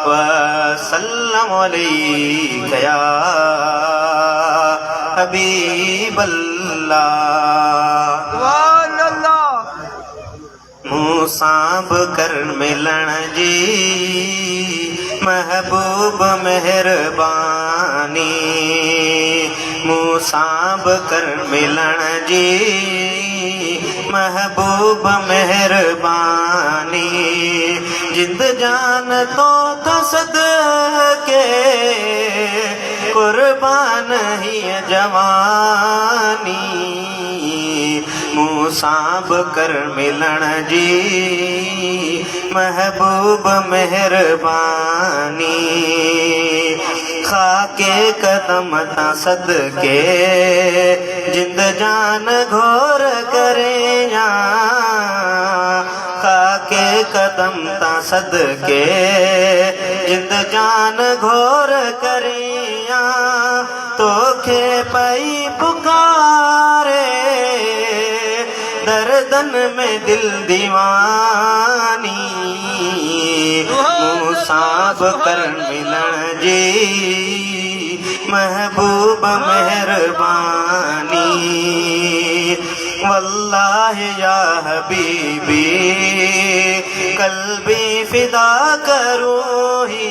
वसल्लम अलैका या हबीबल्लाह। मूसा बकर मिलण जी महबूब मेहरबानी। मूसा बकर मिलण जी महबूब मेहरबानी। जिंद जान तो सदके कुर्बान ही जवानी। मूसा बकर मिलण जी महबूब मेहरबानी। खाके कदम ता सदके जिंद जान घोर करे या। खाके कदम ता सदके जिंद जान घोर करे या। तोखे पई पुकारे दर्दन में दिल दीवानी। मूसा बकर मिलण जी महबूब मेहरबानी। वल्लाहि या हबीबी कल्बी फिदा करूँ ही।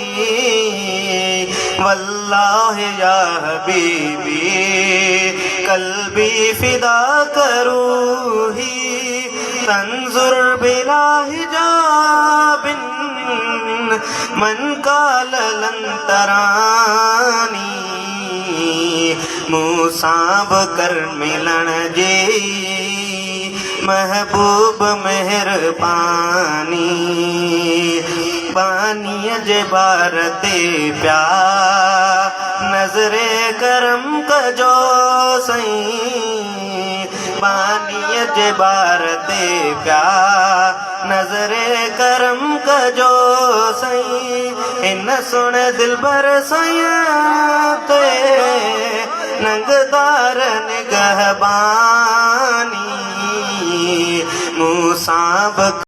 वल्लाहि या हबीबी कल्बी फिदा करूँ ही। तंजुर बिला हिजाबिन मन काल लन तरानी। मूसा बकर मिलण जी महबूब मेहरबानी। पानीअ जे बार ते प्या नज़रे करम कजो सईं। पानीअ जे बार ते प्या नज़रे करम कजो सईं। हिन सुण दिलबर सईं ते नंगदार निगहबानी। मूसा बकर